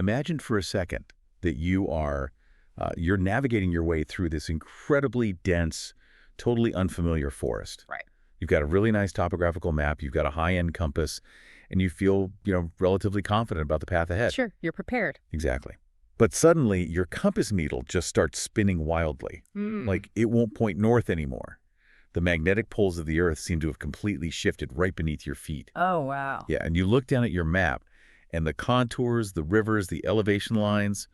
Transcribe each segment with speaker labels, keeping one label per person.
Speaker 1: Imagine for a second that you're navigating your way through this incredibly dense, totally unfamiliar forest.
Speaker 2: Right.
Speaker 1: You've got a really nice topographical map, you've got a high-end compass, and you feel, relatively confident about the path ahead.
Speaker 2: Sure, you're prepared.
Speaker 1: Exactly. But suddenly, your compass needle just starts spinning wildly. Like it won't point north anymore. The magnetic poles of the Earth seem to have completely shifted right beneath your feet.
Speaker 2: Oh, wow.
Speaker 1: Yeah, and you look down at your map, and the contours, the rivers, the elevation lines,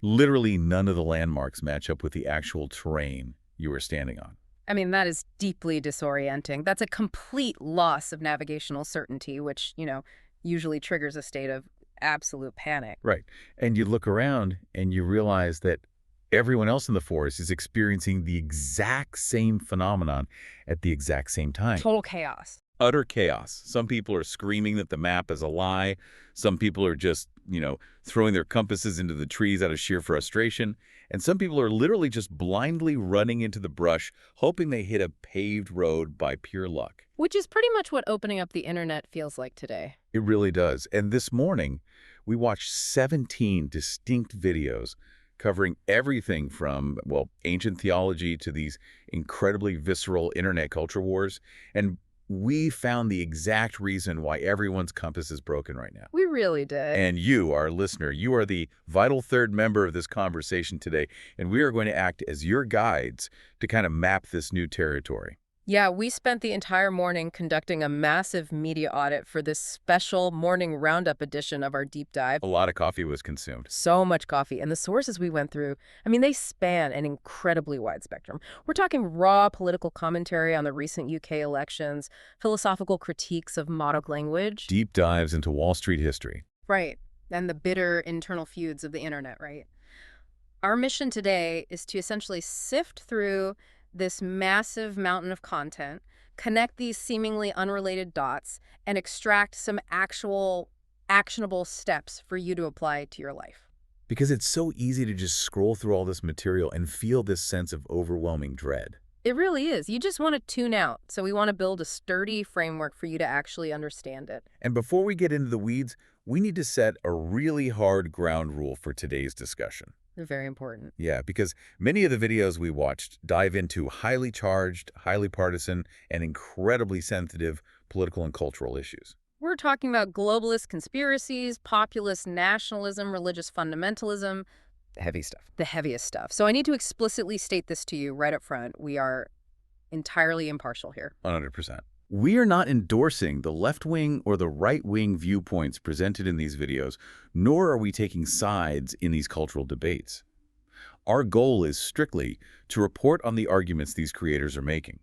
Speaker 1: literally none of the landmarks match up with the actual terrain you were standing on.
Speaker 2: I mean, that is deeply disorienting. That's a complete loss of navigational certainty, which, usually triggers a state of absolute panic.
Speaker 1: Right. And you look around and you realize that everyone else in the forest is experiencing the exact same phenomenon at the exact same time.
Speaker 2: Total chaos.
Speaker 1: Utter chaos. Some people are screaming that the map is a lie. Some people are just, throwing their compasses into the trees out of sheer frustration. And some people are literally just blindly running into the brush, hoping they hit a paved road by pure luck.
Speaker 2: Which is pretty much what opening up the internet feels like today.
Speaker 1: It really does. And this morning, we watched 17 distinct videos covering everything from, ancient theology to these incredibly visceral internet culture wars. And we found the exact reason why everyone's compass is broken right now.
Speaker 2: We really did.
Speaker 1: And you, our listener, you are the vital third member of this conversation today, and we are going to act as your guides to kind of map this new territory.
Speaker 2: Yeah, we spent the entire morning conducting a massive media audit for this special morning roundup edition of our deep dive.
Speaker 1: A lot of coffee was consumed.
Speaker 2: So much coffee. And the sources we went through, they span an incredibly wide spectrum. We're talking raw political commentary on the recent UK elections, philosophical critiques of modern language.
Speaker 1: Deep dives into Wall Street history.
Speaker 2: Right. And the bitter internal feuds of the internet, right? Our mission today is to essentially sift through this massive mountain of content, connect these seemingly unrelated dots, and extract some actual actionable steps for you to apply to your life.
Speaker 1: Because it's so easy to just scroll through all this material and feel this sense of overwhelming dread.
Speaker 2: It really is. You just want to tune out. So we want to build a sturdy framework for you to actually understand it.
Speaker 1: And before we get into the weeds, we need to set a really hard ground rule for today's discussion.
Speaker 2: They're very important.
Speaker 1: Yeah, because many of the videos we watched dive into highly charged, highly partisan, and incredibly sensitive political and cultural issues.
Speaker 2: We're talking about globalist conspiracies, populist nationalism, religious fundamentalism.
Speaker 1: Heavy stuff.
Speaker 2: The heaviest stuff. So I need to explicitly state this to you right up front. We are entirely impartial here.
Speaker 1: 100%. We are not endorsing the left-wing or the right-wing viewpoints presented in these videos, nor are we taking sides in these cultural debates. Our goal is strictly to report on the arguments these creators are making,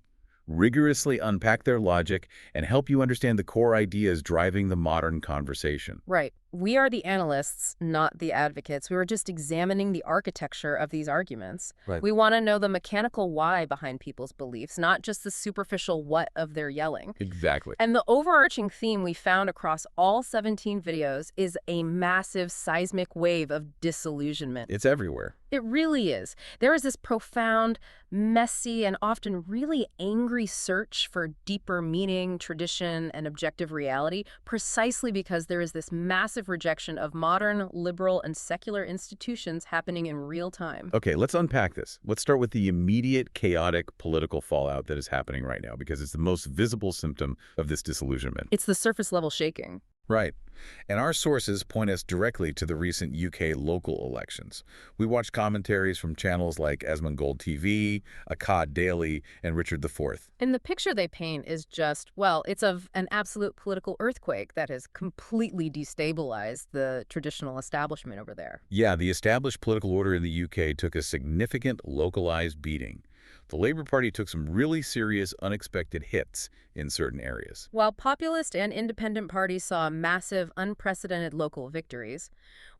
Speaker 1: rigorously unpack their logic, and help you understand the core ideas driving the modern conversation.
Speaker 2: Right. We are the analysts, not the advocates. We were just examining the architecture of these arguments.
Speaker 1: Right.
Speaker 2: We want to know the mechanical why behind people's beliefs, not just the superficial what of their yelling.
Speaker 1: Exactly.
Speaker 2: And the overarching theme we found across all 17 videos is a massive seismic wave of disillusionment.
Speaker 1: It's everywhere.
Speaker 2: It really is. There is this profound, messy, and often really angry search for deeper meaning, tradition, and objective reality, precisely because there is this massive rejection of modern, liberal, and secular institutions happening in real time.
Speaker 1: Okay, let's unpack this. Let's start with the immediate, chaotic political fallout that is happening right now, because it's the most visible symptom of this disillusionment.
Speaker 2: It's the surface-level shaking.
Speaker 1: Right. And our sources point us directly to the recent UK local elections. We watched commentaries from channels like Asmongold TV, Akkad Daily, and Richard IV.
Speaker 2: And the picture they paint is just, well, it's of an absolute political earthquake that has completely destabilized the traditional establishment over there.
Speaker 1: Yeah, the established political order in the UK took a significant localized beating. The Labour Party took some really serious, unexpected hits in certain areas.
Speaker 2: While populist and independent parties saw massive, unprecedented local victories,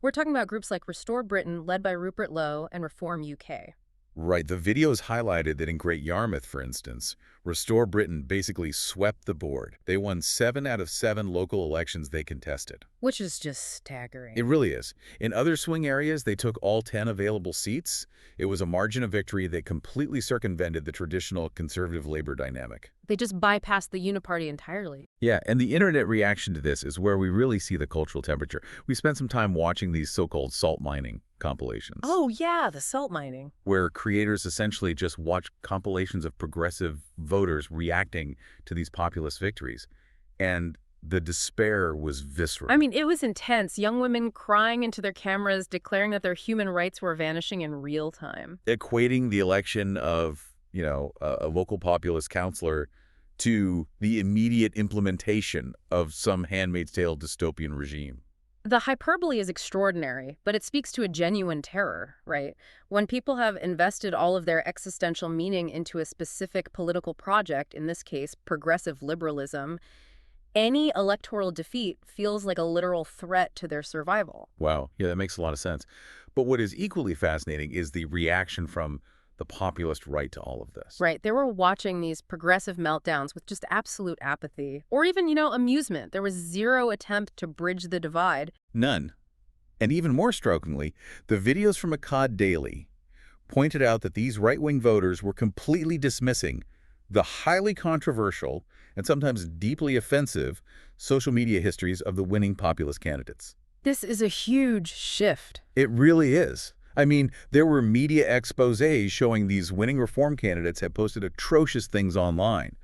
Speaker 2: we're talking about groups like Restore Britain, led by Rupert Lowe, and Reform UK.
Speaker 1: Right. The videos highlighted that in Great Yarmouth, for instance, Restore Britain basically swept the board. They won 7 out of 7 local elections they contested.
Speaker 2: Which is just
Speaker 1: It
Speaker 2: staggering.
Speaker 1: really is. In other swing areas, they took all 10 available seats. It was a margin of victory that completely circumvented the traditional conservative labor dynamic.
Speaker 2: They just bypassed the uniparty entirely.
Speaker 1: Yeah, and the internet reaction to this is where we really see the cultural temperature. We spent some time watching these so-called salt mining compilations,
Speaker 2: Oh, yeah, the salt mining.
Speaker 1: where creators essentially just watch compilations of progressive voters reacting to these populist victories. And the despair was visceral.
Speaker 2: I mean, it was intense. Young women crying into their cameras, declaring that their human rights were vanishing in real time.
Speaker 1: Equating the election of, a local populist councillor to the immediate implementation of some Handmaid's Tale dystopian regime.
Speaker 2: The hyperbole is extraordinary, but it speaks to a genuine terror, right? When people have invested all of their existential meaning into a specific political project, in this case, progressive liberalism, any electoral defeat feels like a literal threat to their survival.
Speaker 1: Wow, yeah, that makes a lot of sense. But what is equally fascinating is the reaction from the populist right to all of this.
Speaker 2: Right. They were watching these progressive meltdowns with just absolute apathy or even, amusement. There was zero attempt to bridge the divide.
Speaker 1: None. And even more strikingly, the videos from Akkad Daily pointed out that these right-wing voters were completely dismissing the highly controversial and sometimes deeply offensive social media histories of the winning populist candidates.
Speaker 2: This is a huge shift.
Speaker 1: It really is. I mean, there were media exposés showing these winning reform candidates had posted atrocious things online,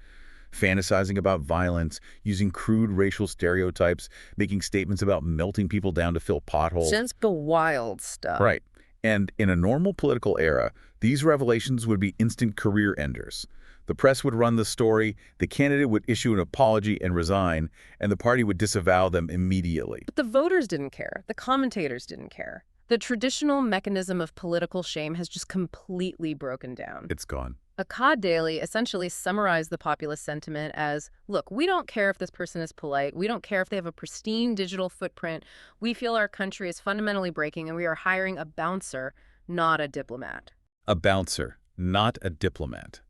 Speaker 1: fantasizing about violence, using crude racial stereotypes, making statements about melting people down to fill potholes.
Speaker 2: Just the wild stuff.
Speaker 1: Right. And in a normal political era, these revelations would be instant career enders. The press would run the story, the candidate would issue an apology and resign, and the party would disavow them immediately.
Speaker 2: But the voters didn't care. The commentators didn't care. The traditional mechanism of political shame has just completely broken down.
Speaker 1: It's gone.
Speaker 2: Akkad Daily essentially summarized the populist sentiment as, look, we don't care if this person is polite. We don't care if they have a pristine digital footprint. We feel our country is fundamentally breaking, and we are hiring a bouncer, not a diplomat.
Speaker 1: A bouncer, not a diplomat.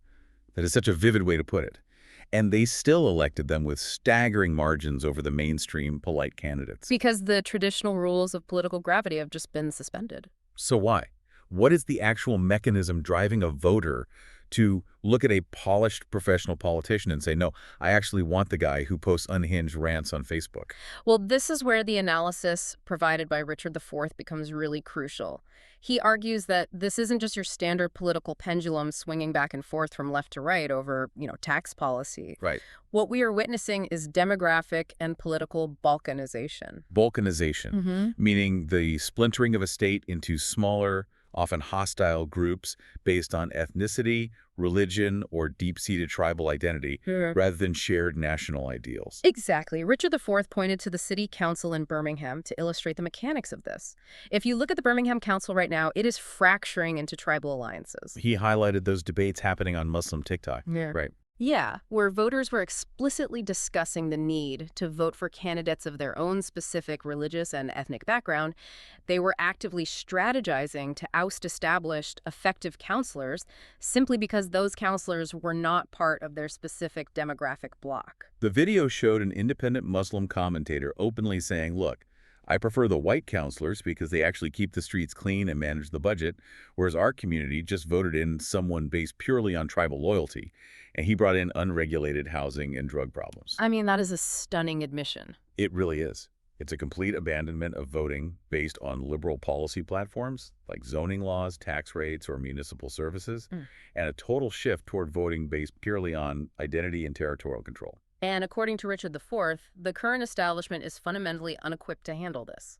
Speaker 1: That is such a vivid way to put it. And they still elected them with staggering margins over the mainstream polite candidates.
Speaker 2: Because the traditional rules of political gravity have just been suspended.
Speaker 1: So why? What is the actual mechanism driving a voter to look at a polished professional politician and say, no, I actually want the guy who posts unhinged rants on Facebook?
Speaker 2: Well, this is where the analysis provided by Richard IV becomes really crucial. He argues that this isn't just your standard political pendulum swinging back and forth from left to right over, tax policy.
Speaker 1: Right.
Speaker 2: What we are witnessing is demographic and political balkanization.
Speaker 1: Balkanization, meaning the splintering of a state into smaller, often hostile groups based on ethnicity, religion, or deep-seated tribal identity, rather than shared national ideals.
Speaker 2: Exactly. Richard IV pointed to the city council in Birmingham to illustrate the mechanics of this. If you look at the Birmingham Council right now, it is fracturing into tribal alliances.
Speaker 1: He highlighted those debates happening on Muslim TikTok.
Speaker 2: Yeah.
Speaker 1: Right.
Speaker 2: Yeah, where voters were explicitly discussing the need to vote for candidates of their own specific religious and ethnic background. They were actively strategizing to oust established, effective counselors simply because those counselors were not part of their specific demographic bloc.
Speaker 1: The video showed an independent Muslim commentator openly saying, look, I prefer the white counselors because they actually keep the streets clean and manage the budget, whereas our community just voted in someone based purely on tribal loyalty, and he brought in unregulated housing and drug problems.
Speaker 2: I mean, that is a stunning admission.
Speaker 1: It really is. It's a complete abandonment of voting based on liberal policy platforms like zoning laws, tax rates, or municipal services, and a total shift toward voting based purely on identity and territorial control.
Speaker 2: And according to Richard IV, the current establishment is fundamentally unequipped to handle this.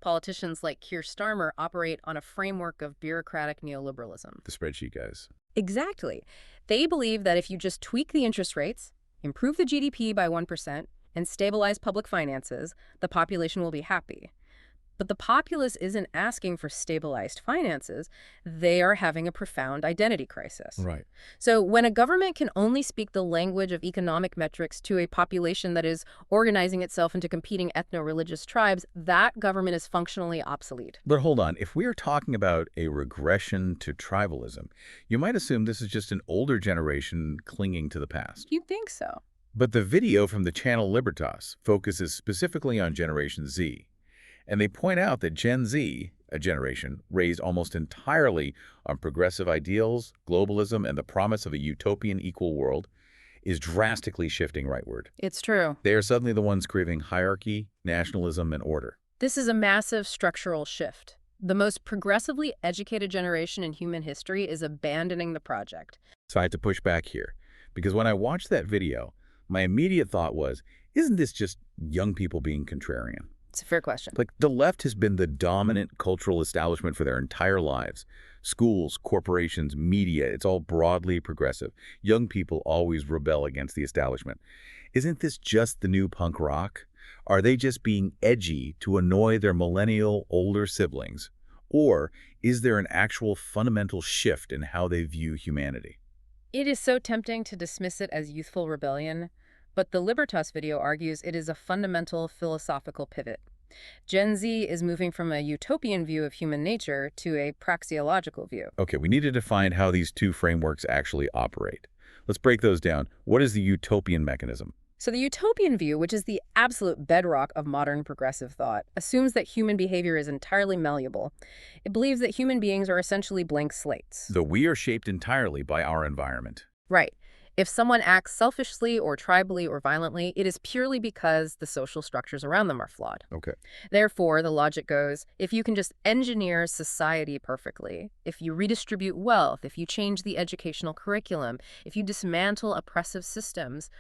Speaker 2: Politicians like Keir Starmer operate on a framework of bureaucratic neoliberalism.
Speaker 1: The spreadsheet guys.
Speaker 2: Exactly. They believe that if you just tweak the interest rates, improve the GDP by 1%, and stabilize public finances, the population will be happy. But the populace isn't asking for stabilized finances. They are having a profound identity crisis.
Speaker 1: Right.
Speaker 2: So when a government can only speak the language of economic metrics to a population that is organizing itself into competing ethno-religious tribes, that government is functionally obsolete.
Speaker 1: But hold on, if we are talking about a regression to tribalism, you might assume this is just an older generation clinging to the past.
Speaker 2: You'd think so.
Speaker 1: But the video from the channel Libertas focuses specifically on Generation Z, and they point out that Gen Z, a generation raised almost entirely on progressive ideals, globalism, and the promise of a utopian equal world, is drastically shifting rightward.
Speaker 2: It's true.
Speaker 1: They are suddenly the ones craving hierarchy, nationalism, and order.
Speaker 2: This is a massive structural shift. The most progressively educated generation in human history is abandoning the project.
Speaker 1: So I had to push back here, because when I watched that video, my immediate thought was, isn't this just young people being contrarian?
Speaker 2: It's a fair question.
Speaker 1: Like, the left has been the dominant cultural establishment for their entire lives. Schools, corporations, media, it's all broadly progressive. Young people always rebel against the establishment. Isn't this just the new punk rock? Are they just being edgy to annoy their millennial older siblings? Or is there an actual fundamental shift in how they view humanity?
Speaker 2: It is so tempting to dismiss it as youthful rebellion, but the Libertas video argues it is a fundamental philosophical pivot. Gen Z is moving from a utopian view of human nature to a praxeological view.
Speaker 1: Okay, we need to define how these two frameworks actually operate. Let's break those down. What is the utopian mechanism?
Speaker 2: So the utopian view, which is the absolute bedrock of modern progressive thought, assumes that human behavior is entirely malleable. It believes that human beings are essentially blank slates.
Speaker 1: Though we are shaped entirely by our environment.
Speaker 2: Right. If someone acts selfishly or tribally or violently, it is purely because the social structures around them are flawed.
Speaker 1: Okay.
Speaker 2: Therefore, the logic goes, if you can just engineer society perfectly, if you redistribute wealth, if you change the educational curriculum, if you dismantle oppressive systems,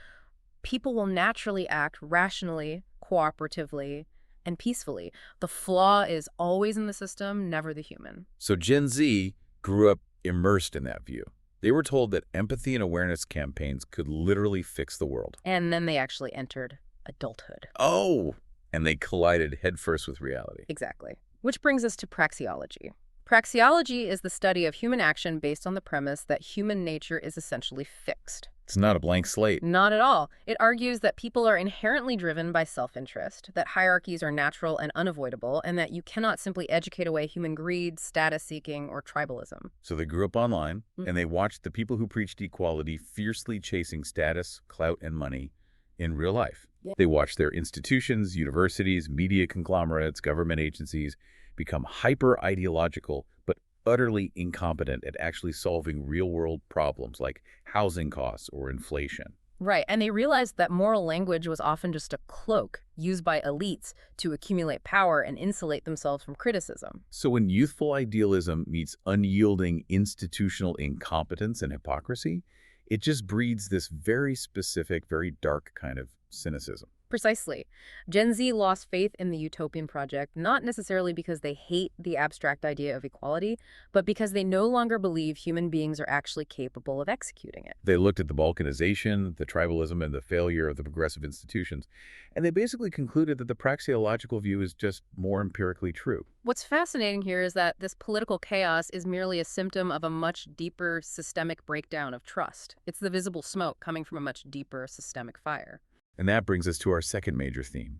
Speaker 2: people will naturally act rationally, cooperatively, and peacefully. The flaw is always in the system, never the human.
Speaker 1: So Gen Z grew up immersed in that view. They were told that empathy and awareness campaigns could literally fix the world.
Speaker 2: And then they actually entered adulthood.
Speaker 1: Oh! And they collided headfirst with reality.
Speaker 2: Exactly. Which brings us to praxeology. Praxeology is the study of human action based on the premise that human nature is essentially fixed.
Speaker 1: It's not a blank slate.
Speaker 2: Not at all. It argues that people are inherently driven by self-interest, that hierarchies are natural and unavoidable, and that you cannot simply educate away human greed, status-seeking, or tribalism.
Speaker 1: So they grew up online, and they watched the people who preached equality fiercely chasing status, clout, and money in real life.
Speaker 2: Yeah.
Speaker 1: They watched their institutions, universities, media conglomerates, government agencies become hyper-ideological, but utterly incompetent at actually solving real-world problems like housing costs or inflation.
Speaker 2: Right, and they realized that moral language was often just a cloak used by elites to accumulate power and insulate themselves from criticism.
Speaker 1: So when youthful idealism meets unyielding institutional incompetence and hypocrisy, it just breeds this very specific, very dark kind of cynicism.
Speaker 2: Precisely. Gen Z lost faith in the utopian project, not necessarily because they hate the abstract idea of equality, but because they no longer believe human beings are actually capable of executing it.
Speaker 1: They looked at the balkanization, the tribalism, and the failure of the progressive institutions, and they basically concluded that the praxeological view is just more empirically true.
Speaker 2: What's fascinating here is that this political chaos is merely a symptom of a much deeper systemic breakdown of trust. It's the visible smoke coming from a much deeper systemic fire.
Speaker 1: And that brings us to our second major theme.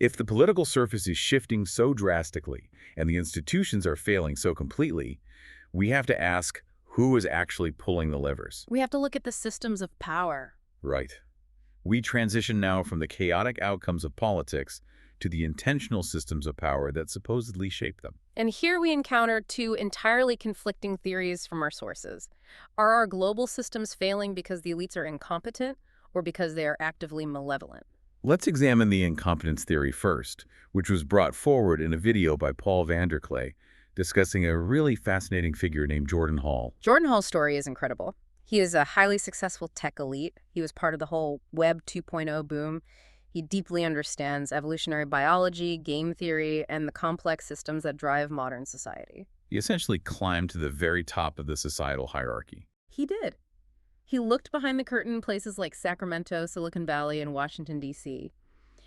Speaker 1: If the political surface is shifting so drastically and the institutions are failing so completely, we have to ask who is actually pulling the levers.
Speaker 2: We have to look at the systems of power.
Speaker 1: Right. We transition now from the chaotic outcomes of politics to the intentional systems of power that supposedly shape them.
Speaker 2: And here we encounter two entirely conflicting theories from our sources. Are our global systems failing because the elites are incompetent, or because they are actively malevolent?
Speaker 1: Let's examine the incompetence theory first, which was brought forward in a video by Paul Vanderklay discussing a really fascinating figure named Jordan Hall.
Speaker 2: Jordan Hall's story is incredible. He is a highly successful tech elite. He was part of the whole Web 2.0 boom. He deeply understands evolutionary biology, game theory, and the complex systems that drive modern society.
Speaker 1: He essentially climbed to the very top of the societal hierarchy.
Speaker 2: He did. He looked behind the curtain in places like Sacramento, Silicon Valley, and Washington, D.C.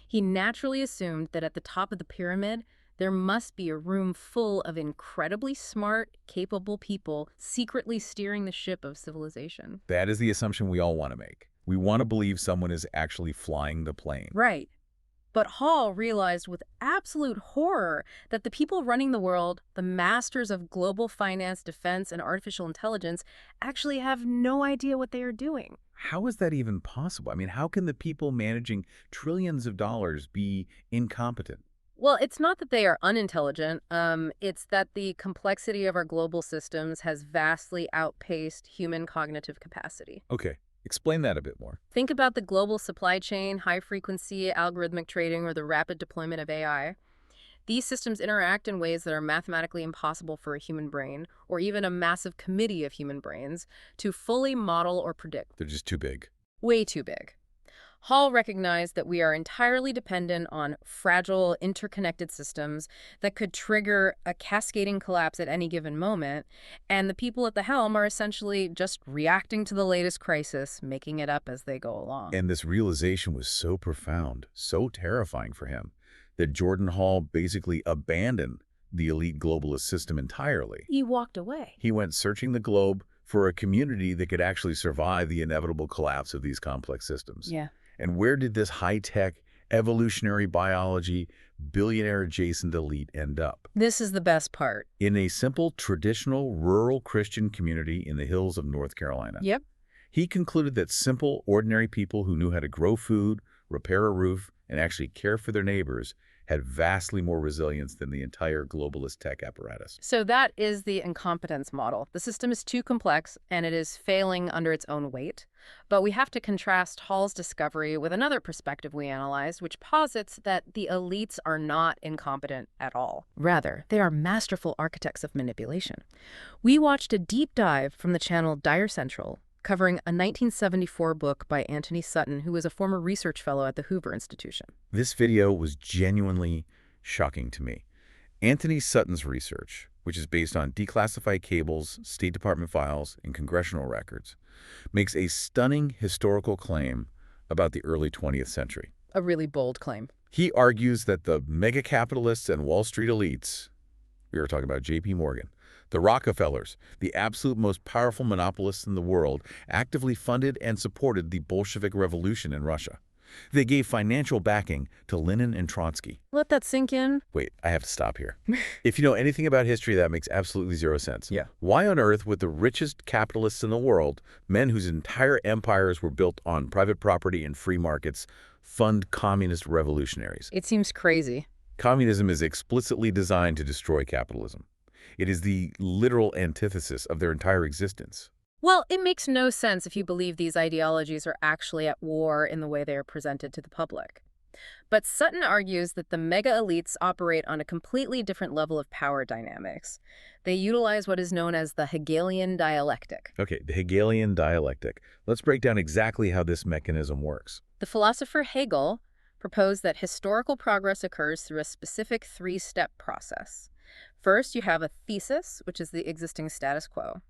Speaker 2: He naturally assumed that at the top of the pyramid, there must be a room full of incredibly smart, capable people secretly steering the ship of civilization.
Speaker 1: That is the assumption we all want to make. We want to believe someone is actually flying the plane.
Speaker 2: Right. But Hall realized with absolute horror that the people running the world, the masters of global finance, defense, and artificial intelligence, actually have no idea what they are doing.
Speaker 1: How is that even possible? I mean, how can the people managing trillions of dollars be incompetent?
Speaker 2: Well, it's not that they are unintelligent. It's that the complexity of our global systems has vastly outpaced human cognitive capacity.
Speaker 1: Okay, explain that a bit more.
Speaker 2: Think about the global supply chain, high-frequency algorithmic trading, or the rapid deployment of AI. These systems interact in ways that are mathematically impossible for a human brain, or even a massive committee of human brains, to fully model or predict.
Speaker 1: They're just too big.
Speaker 2: Way too big. Hall recognized that we are entirely dependent on fragile, interconnected systems that could trigger a cascading collapse at any given moment, and the people at the helm are essentially just reacting to the latest crisis, making it up as they go along.
Speaker 1: And this realization was so profound, so terrifying for him, that Jordan Hall basically abandoned the elite globalist system entirely.
Speaker 2: He walked away.
Speaker 1: He went searching the globe for a community that could actually survive the inevitable collapse of these complex systems.
Speaker 2: Yeah.
Speaker 1: And where did this high-tech, evolutionary biology, billionaire-adjacent elite end up?
Speaker 2: This is the best part.
Speaker 1: In a simple, traditional, rural Christian community in the hills of North Carolina.
Speaker 2: Yep.
Speaker 1: He concluded that simple, ordinary people who knew how to grow food, repair a roof, and actually care for their neighbors had vastly more resilience than the entire globalist tech apparatus.
Speaker 2: So that is the incompetence model. The system is too complex, and it is failing under its own weight. But we have to contrast Hall's discovery with another perspective we analyzed, which posits that the elites are not incompetent at all. Rather, they are masterful architects of manipulation. We watched a deep dive from the channel Dire Central, covering a 1974 book by Anthony Sutton, who was a former research fellow at the Hoover Institution.
Speaker 1: This video was genuinely shocking to me. Anthony Sutton's research, which is based on declassified cables, State Department files, and congressional records, makes a stunning historical claim about the early 20th century.
Speaker 2: A really bold claim.
Speaker 1: He argues that the mega-capitalists and Wall Street elites, we were talking about J.P. Morgan, the Rockefellers, the absolute most powerful monopolists in the world, actively funded and supported the Bolshevik Revolution in Russia. They gave financial backing to Lenin and Trotsky.
Speaker 2: Let that sink in.
Speaker 1: Wait, I have to stop here. If you know anything about history, that makes absolutely zero sense.
Speaker 2: Yeah.
Speaker 1: Why on earth would the richest capitalists in the world, men whose entire empires were built on private property and free markets, fund communist revolutionaries?
Speaker 2: It seems crazy.
Speaker 1: Communism is explicitly designed to destroy capitalism. It is the literal antithesis of their entire existence.
Speaker 2: Well, it makes no sense if you believe these ideologies are actually at war in the way they are presented to the public. But Sutton argues that the mega elites operate on a completely different level of power dynamics. They utilize what is known as the Hegelian dialectic.
Speaker 1: Okay, the Hegelian dialectic. Let's break down exactly how this mechanism works.
Speaker 2: The philosopher Hegel proposed that historical progress occurs through a specific three-step process. First, you have a thesis, which is the existing status quo.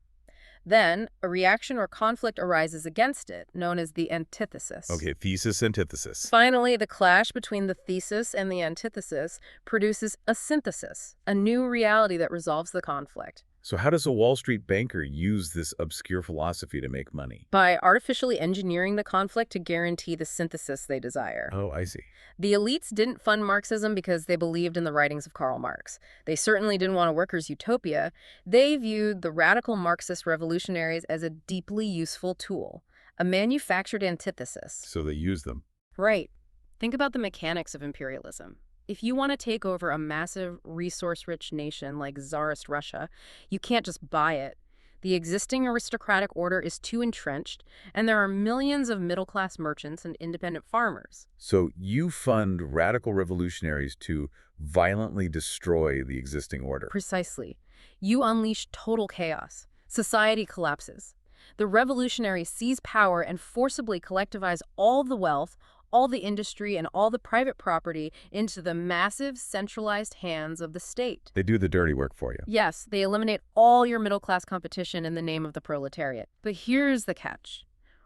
Speaker 2: Then, a reaction or conflict arises against it, known as the antithesis.
Speaker 1: Okay, thesis, antithesis.
Speaker 2: Finally, the clash between the thesis and the antithesis produces a synthesis, a new reality that resolves the conflict.
Speaker 1: So how does a Wall Street banker use this obscure philosophy to make money?
Speaker 2: By artificially engineering the conflict to guarantee the synthesis they desire.
Speaker 1: Oh, I see.
Speaker 2: The elites didn't fund Marxism because they believed in the writings of Karl Marx. They certainly didn't want a workers' utopia. They viewed the radical Marxist revolutionaries as a deeply useful tool, a manufactured antithesis.
Speaker 1: So they use them.
Speaker 2: Right. Think about the mechanics of imperialism. If you want to take over a massive, resource-rich nation like Tsarist Russia, you can't just buy it. The existing aristocratic order is too entrenched, and there are millions of middle-class merchants and independent farmers.
Speaker 1: So you fund radical revolutionaries to violently destroy the existing order.
Speaker 2: Precisely. You unleash total chaos. Society collapses. The revolutionaries seize power and forcibly collectivize all the wealth, all the industry, and all the private property into the massive, centralized hands of the state.
Speaker 1: They do the dirty work for you.
Speaker 2: Yes, they eliminate all your middle-class competition in the name of the proletariat. But here's the catch.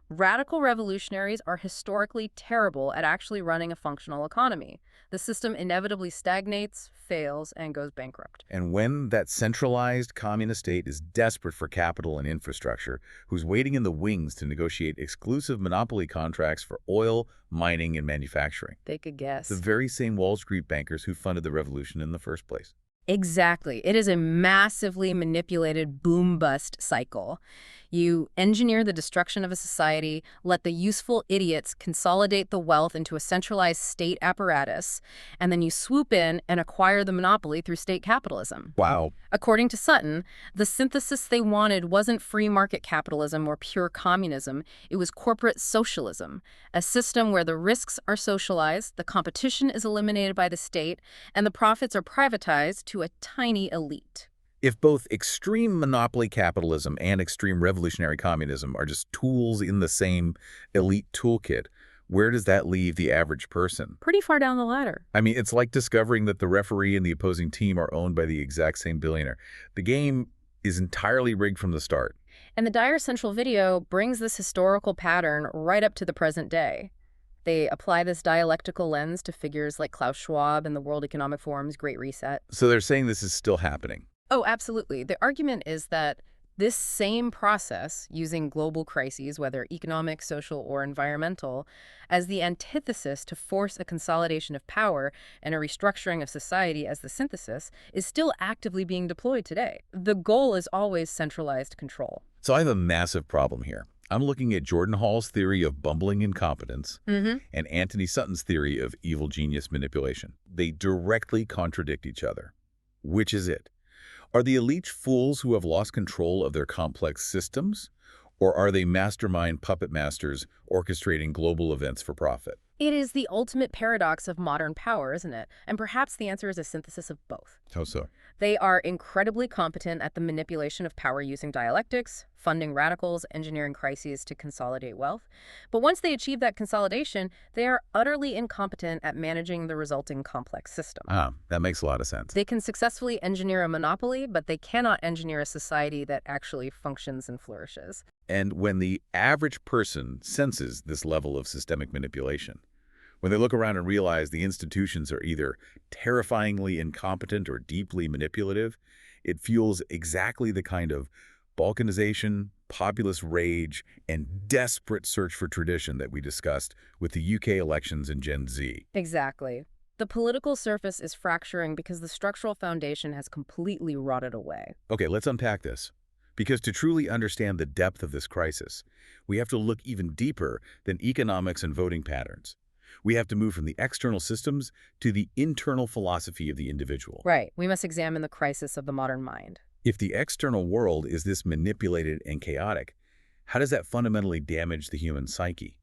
Speaker 2: Radical revolutionaries are historically terrible at actually running a functional economy. The system inevitably stagnates, fails, and goes bankrupt.
Speaker 1: And when that centralized communist state is desperate for capital and infrastructure, who's waiting in the wings to negotiate exclusive monopoly contracts for oil, mining, and manufacturing?
Speaker 2: They could
Speaker 1: The
Speaker 2: guess.
Speaker 1: very same Wall Street bankers who funded the revolution in the first place.
Speaker 2: Exactly. It is a massively manipulated boom-bust cycle. You engineer the destruction of a society, let the useful idiots consolidate the wealth into a centralized state apparatus, and then you swoop in and acquire the monopoly through state capitalism.
Speaker 1: Wow.
Speaker 2: According to Sutton, the synthesis they wanted wasn't free market capitalism or pure communism, it was corporate socialism, a system where the risks are socialized, the competition is eliminated by the state, and the profits are privatized to a tiny elite.
Speaker 1: If both extreme monopoly capitalism and extreme revolutionary communism are just tools in the same elite toolkit, where does that leave the average person?
Speaker 2: Pretty far down the ladder.
Speaker 1: I mean, it's like discovering that the referee and the opposing team are owned by the exact same billionaire. The game is entirely rigged from the start.
Speaker 2: And the Dire Central video brings this historical pattern right up to the present day. They apply this dialectical lens to figures like Klaus Schwab and the World Economic Forum's Great Reset.
Speaker 1: So they're saying this is still happening.
Speaker 2: Oh, absolutely. The argument is that this same process, using global crises, whether economic, social, or environmental, as the antithesis to force a consolidation of power and a restructuring of society as the synthesis, is still actively being deployed today. The goal is always centralized control.
Speaker 1: So I have a massive problem here. I'm looking at Jordan Hall's theory of bumbling incompetence and Anthony Sutton's theory of evil genius manipulation. They directly contradict each other. Which is it? Are the elite fools who have lost control of their complex systems? Or are they mastermind puppet masters orchestrating global events for profit?
Speaker 2: It is the ultimate paradox of modern power, isn't it? And perhaps the answer is a synthesis of both.
Speaker 1: How so?
Speaker 2: They are incredibly competent at the manipulation of power using dialectics, funding radicals, engineering crises to consolidate wealth. But once they achieve that consolidation, they are utterly incompetent at managing the resulting complex system.
Speaker 1: That makes a lot of sense.
Speaker 2: They can successfully engineer a monopoly, but they cannot engineer a society that actually functions and flourishes.
Speaker 1: And when the average person senses this level of systemic manipulation, when they look around and realize the institutions are either terrifyingly incompetent or deeply manipulative, it fuels exactly the kind of balkanization, populist rage, and desperate search for tradition that we discussed with the UK elections and Gen Z.
Speaker 2: Exactly. The political surface is fracturing because the structural foundation has completely rotted away.
Speaker 1: Okay, let's unpack this. Because to truly understand the depth of this crisis, we have to look even deeper than economics and voting patterns. We have to move from the external systems to the internal philosophy of the individual.
Speaker 2: Right. We must examine the crisis of the modern mind.
Speaker 1: If the external world is this manipulated and chaotic, how does that fundamentally damage the human psyche?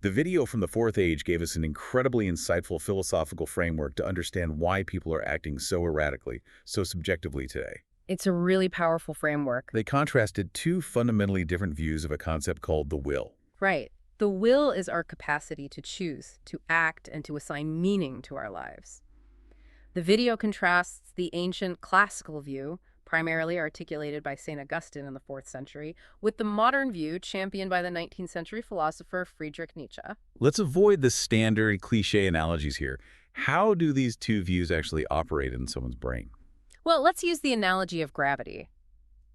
Speaker 1: The video from the Fourth Age gave us an incredibly insightful philosophical framework to understand why people are acting so erratically, so subjectively today.
Speaker 2: It's a really powerful framework.
Speaker 1: They contrasted two fundamentally different views of a concept called the will.
Speaker 2: Right. The will is our capacity to choose, to act, and to assign meaning to our lives. The video contrasts the ancient classical view, primarily articulated by St. Augustine in the 4th century, with the modern view championed by the 19th century philosopher Friedrich Nietzsche.
Speaker 1: Let's avoid the standard cliché analogies here. How do these two views actually operate in someone's brain?
Speaker 2: Well, let's use the analogy of gravity.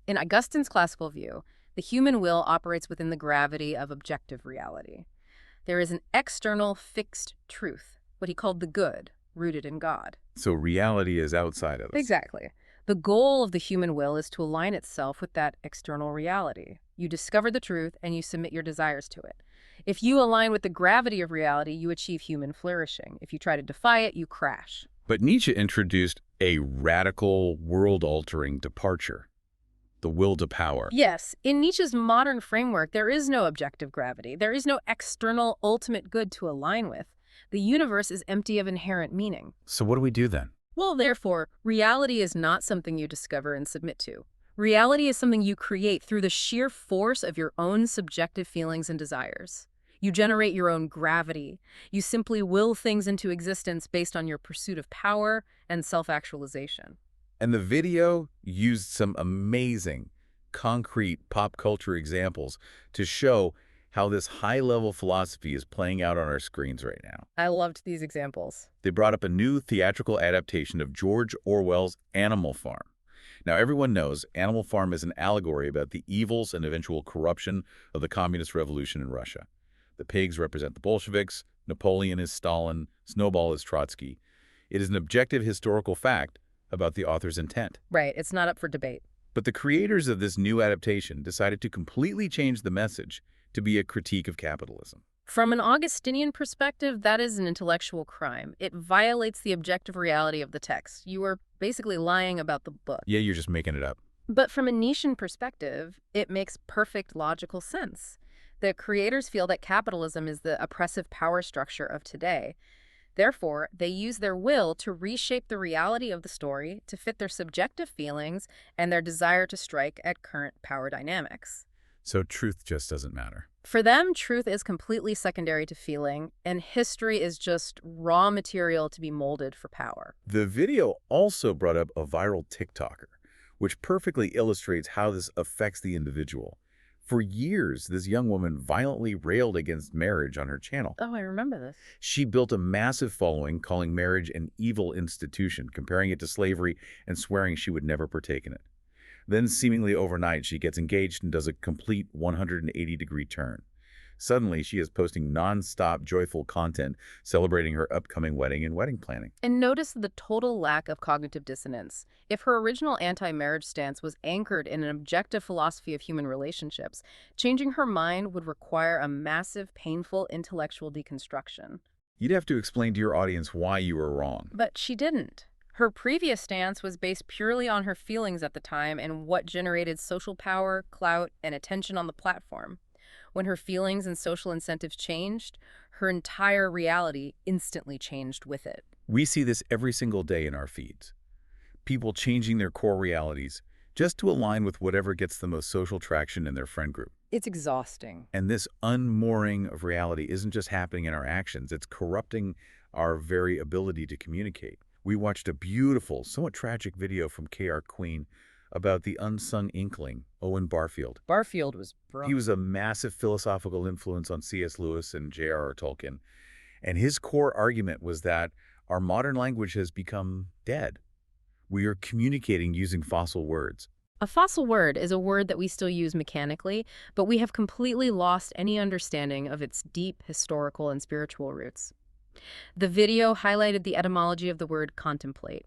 Speaker 2: In Augustine's classical view, the human will operates within the gravity of objective reality. There is an external fixed truth, what he called the good, rooted in God.
Speaker 1: So reality is outside of us.
Speaker 2: Exactly. The goal of the human will is to align itself with that external reality. You discover the truth and you submit your desires to it. If you align with the gravity of reality, you achieve human flourishing. If you try to defy it, you crash.
Speaker 1: But Nietzsche introduced a radical, world-altering departure. The will to power.
Speaker 2: Yes, in Nietzsche's modern framework, there is no objective gravity. There is no external ultimate good to align with. The universe is empty of inherent meaning.
Speaker 1: So what do we do then?
Speaker 2: Well, therefore, reality is not something you discover and submit to. Reality is something you create through the sheer force of your own subjective feelings and desires. You generate your own gravity. You simply will things into existence based on your pursuit of power and self-actualization.
Speaker 1: And the video used some amazing, concrete pop culture examples to show how this high-level philosophy is playing out on our screens right now.
Speaker 2: I loved these examples.
Speaker 1: They brought up a new theatrical adaptation of George Orwell's Animal Farm. Now, everyone knows Animal Farm is an allegory about the evils and eventual corruption of the communist revolution in Russia. The pigs represent the Bolsheviks, Napoleon is Stalin, Snowball is Trotsky. It is an objective historical fact about the author's intent.
Speaker 2: Right, it's not up for debate.
Speaker 1: But the creators of this new adaptation decided to completely change the message to be a critique of capitalism.
Speaker 2: From an Augustinian perspective, that is an intellectual crime. It violates the objective reality of the text. You are basically lying about the book.
Speaker 1: Yeah, you're just making it up.
Speaker 2: But from a Nietzschean perspective, it makes perfect logical sense. The creators feel that capitalism is the oppressive power structure of today. Therefore, they use their will to reshape the reality of the story to fit their subjective feelings and their desire to strike at current power dynamics.
Speaker 1: So truth just doesn't matter.
Speaker 2: For them, truth is completely secondary to feeling, and history is just raw material to be molded for power.
Speaker 1: The video also brought up a viral TikToker, which perfectly illustrates how this affects the individual. For years, this young woman violently railed against marriage on her channel.
Speaker 2: Oh, I remember this.
Speaker 1: She built a massive following, calling marriage an evil institution, comparing it to slavery, and swearing she would never partake in it. Then, seemingly overnight, she gets engaged and does a complete 180-degree turn. Suddenly, she is posting non-stop joyful content celebrating her upcoming wedding and wedding planning.
Speaker 2: And notice the total lack of cognitive dissonance. If her original anti-marriage stance was anchored in an objective philosophy of human relationships, changing her mind would require a massive, painful intellectual deconstruction.
Speaker 1: You'd have to explain to your audience why you were wrong.
Speaker 2: But she didn't. Her previous stance was based purely on her feelings at the time and what generated social power, clout, and attention on the platform. When her feelings and social incentives changed, her entire reality instantly changed with it.
Speaker 1: We see this every single day in our feeds. People changing their core realities just to align with whatever gets the most social traction in their friend group.
Speaker 2: It's exhausting.
Speaker 1: And this unmooring of reality isn't just happening in our actions, it's corrupting our very ability to communicate. We watched a beautiful, somewhat tragic video from KR Queen about the unsung inkling, Owen Barfield.
Speaker 2: Barfield was brilliant.
Speaker 1: He was a massive philosophical influence on C.S. Lewis and J.R.R. Tolkien. And his core argument was that our modern language has become dead. We are communicating using fossil words.
Speaker 2: A fossil word is a word that we still use mechanically, but we have completely lost any understanding of its deep historical and spiritual roots. The video highlighted the etymology of the word contemplate.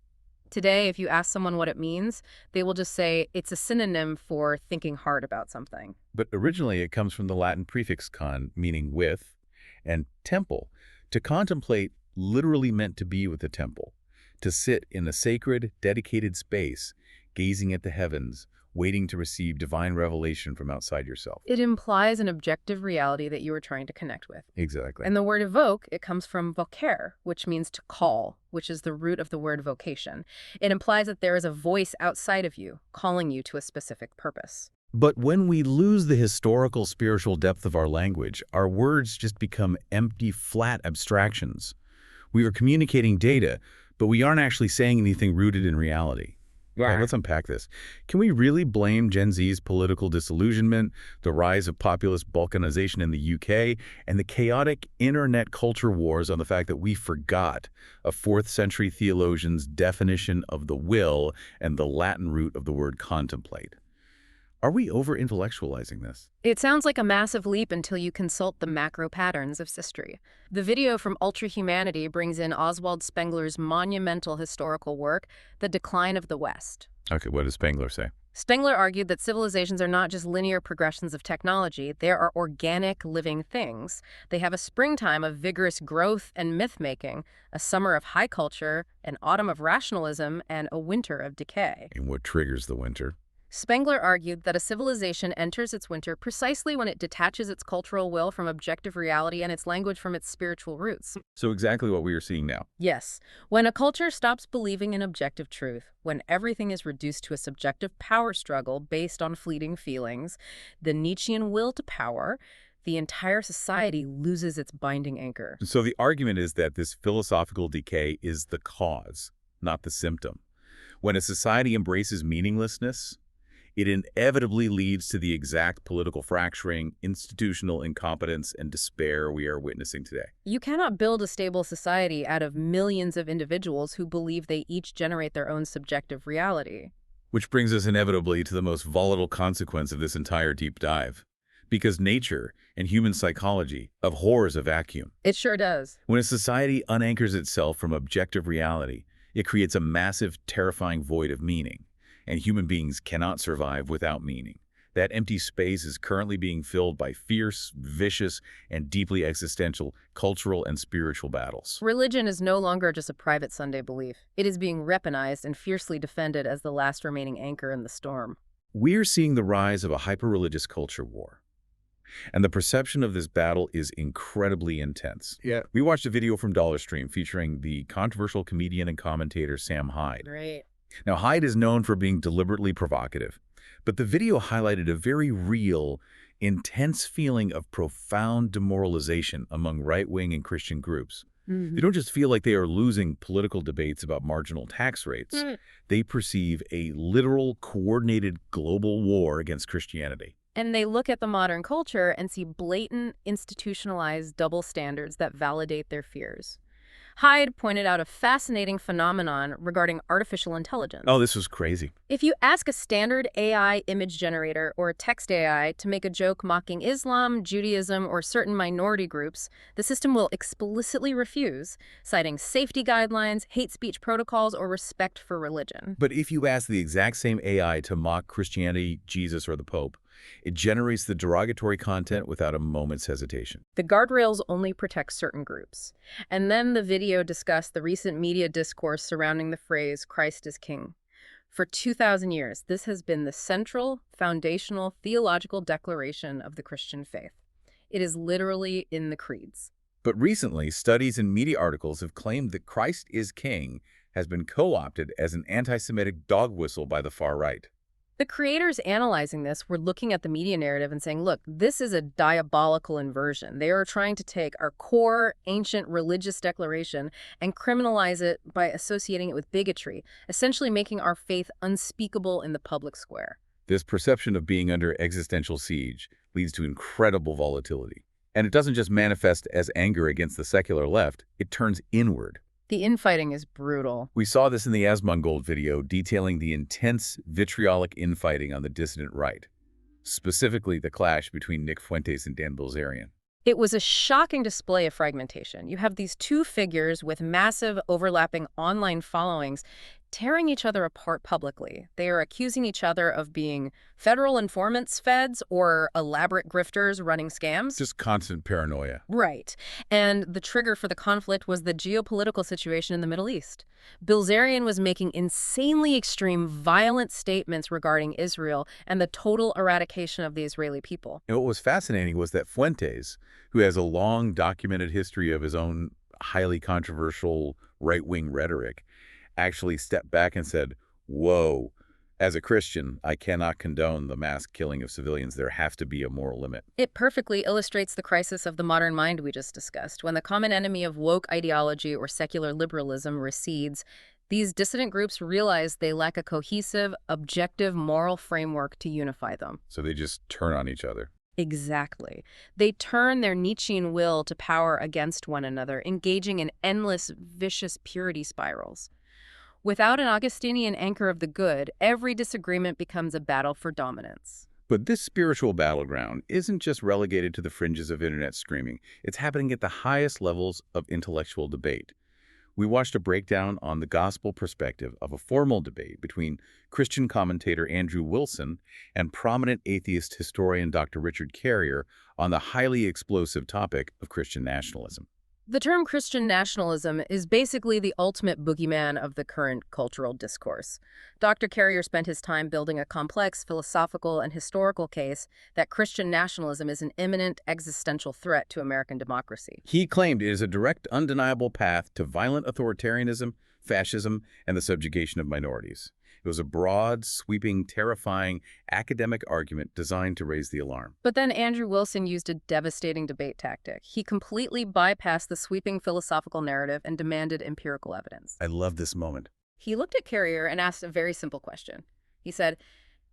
Speaker 2: Today, if you ask someone what it means, they will just say it's a synonym for thinking hard about something.
Speaker 1: But originally it comes from the Latin prefix con, meaning with, and temple. To contemplate literally meant to be with a temple, to sit in a sacred, dedicated space, gazing at the heavens, waiting to receive divine revelation from outside yourself.
Speaker 2: It implies an objective reality that you are trying to connect with.
Speaker 1: Exactly.
Speaker 2: And the word evoke, it comes from vocare, which means to call, which is the root of the word vocation. It implies that there is a voice outside of you, calling you to a specific purpose.
Speaker 1: But when we lose the historical spiritual depth of our language, our words just become empty, flat abstractions. We are communicating data, but we aren't actually saying anything rooted in reality.
Speaker 2: Right.
Speaker 1: Let's unpack this. Can we really blame Gen Z's political disillusionment, the rise of populist balkanization in the UK, and the chaotic internet culture wars on the fact that we forgot a 4th century theologian's definition of the will and the Latin root of the word contemplate? Are we over-intellectualizing this?
Speaker 2: It sounds like a massive leap until you consult the macro patterns of history. The video from Ultra Humanity brings in Oswald Spengler's monumental historical work, The Decline of the West.
Speaker 1: Okay, what does Spengler say?
Speaker 2: Spengler argued that civilizations are not just linear progressions of technology, they are organic, living things. They have a springtime of vigorous growth and myth-making, a summer of high culture, an autumn of rationalism, and a winter of decay.
Speaker 1: And what triggers the winter?
Speaker 2: Spengler argued that a civilization enters its winter precisely when it detaches its cultural will from objective reality and its language from its spiritual roots.
Speaker 1: So exactly what we are seeing now.
Speaker 2: Yes, when a culture stops believing in objective truth, when everything is reduced to a subjective power struggle based on fleeting feelings, the Nietzschean will to power, the entire society loses its binding anchor.
Speaker 1: So the argument is that this philosophical decay is the cause, not the symptom. When a society embraces meaninglessness, it inevitably leads to the exact political fracturing, institutional incompetence, and despair we are witnessing today.
Speaker 2: You cannot build a stable society out of millions of individuals who believe they each generate their own subjective reality.
Speaker 1: Which brings us inevitably to the most volatile consequence of this entire deep dive. Because nature and human psychology abhors a vacuum.
Speaker 2: It sure does.
Speaker 1: When a society unanchors itself from objective reality, it creates a massive, terrifying void of meaning, and human beings cannot survive without meaning. That empty space is currently being filled by fierce, vicious, and deeply existential cultural and spiritual battles.
Speaker 2: Religion is no longer just a private Sunday belief. It is being weaponized and fiercely defended as the last remaining anchor in the storm.
Speaker 1: We're seeing the rise of a hyper-religious culture war. And the perception of this battle is incredibly intense.
Speaker 3: Yeah.
Speaker 1: We watched a video from Dollar Stream featuring the controversial comedian and commentator Sam Hyde.
Speaker 2: Right.
Speaker 1: Now, Hyde is known for being deliberately provocative, but the video highlighted a very real, intense feeling of profound demoralization among right-wing and Christian groups. They don't just feel like they are losing political debates about marginal tax rates. They perceive a literal, coordinated global war against Christianity.
Speaker 2: And they look at the modern culture and see blatant, institutionalized double standards that validate their fears. Hyde pointed out a fascinating phenomenon regarding artificial intelligence.
Speaker 1: Oh, this was crazy.
Speaker 2: If you ask a standard AI image generator or a text AI to make a joke mocking Islam, Judaism, or certain minority groups, the system will explicitly refuse, citing safety guidelines, hate speech protocols, or respect for religion.
Speaker 1: But if you ask the exact same AI to mock Christianity, Jesus, or the Pope, it generates the derogatory content without a moment's hesitation.
Speaker 2: The guardrails only protect certain groups. And then the video discussed the recent media discourse surrounding the phrase, Christ is King. For 2,000 years, this has been the central, foundational, theological declaration of the Christian faith. It is literally in the creeds.
Speaker 1: But recently, studies and media articles have claimed that Christ is King has been co-opted as an anti-Semitic dog whistle by the far right.
Speaker 2: The creators analyzing this were looking at the media narrative and saying, look, this is a diabolical inversion. They are trying to take our core, ancient religious declaration and criminalize it by associating it with bigotry, essentially making our faith unspeakable in the public square.
Speaker 1: This perception of being under existential siege leads to incredible volatility. And it doesn't just manifest as anger against the secular left, it turns inward.
Speaker 2: The infighting is brutal.
Speaker 1: We saw this in the Asmongold video detailing the intense, vitriolic infighting on the dissident right, specifically the clash between Nick Fuentes and Dan Bilzerian.
Speaker 2: It was a shocking display of fragmentation. You have these two figures with massive overlapping online followings tearing each other apart publicly. They are accusing each other of being federal informants, feds, or elaborate grifters running scams.
Speaker 1: Just constant paranoia.
Speaker 2: Right. And the trigger for the conflict was the geopolitical situation in the Middle East. Bilzerian was making insanely extreme, violent statements regarding Israel and the total eradication of the Israeli people.
Speaker 1: And what was fascinating was that Fuentes, who has a long documented history of his own highly controversial right-wing rhetoric, actually stepped back and said, whoa, as a Christian, I cannot condone the mass killing of civilians. There has to be a moral limit.
Speaker 2: It perfectly illustrates the crisis of the modern mind we just discussed. When the common enemy of woke ideology or secular liberalism recedes, these dissident groups realize they lack a cohesive, objective moral framework to unify them.
Speaker 1: So they just turn on each other.
Speaker 2: Exactly. They turn their Nietzschean will to power against one another, engaging in endless, vicious purity spirals. Without an Augustinian anchor of the good, every disagreement becomes a battle for dominance.
Speaker 1: But this spiritual battleground isn't just relegated to the fringes of internet screaming. It's happening at the highest levels of intellectual debate. We watched a breakdown on the gospel perspective of a formal debate between Christian commentator Andrew Wilson and prominent atheist historian Dr. Richard Carrier on the highly explosive topic of Christian nationalism.
Speaker 2: The term Christian nationalism is basically the ultimate boogeyman of the current cultural discourse. Dr. Carrier spent his time building a complex philosophical and historical case that Christian nationalism is an imminent existential threat to American democracy.
Speaker 1: He claimed it is a direct, undeniable path to violent authoritarianism, fascism, and the subjugation of minorities. It was a broad, sweeping, terrifying academic argument designed to raise the alarm.
Speaker 2: But then Andrew Wilson used a devastating debate tactic. He completely bypassed the sweeping philosophical narrative and demanded empirical evidence.
Speaker 1: I love this moment.
Speaker 2: He looked at Carrier and asked a very simple question. He said,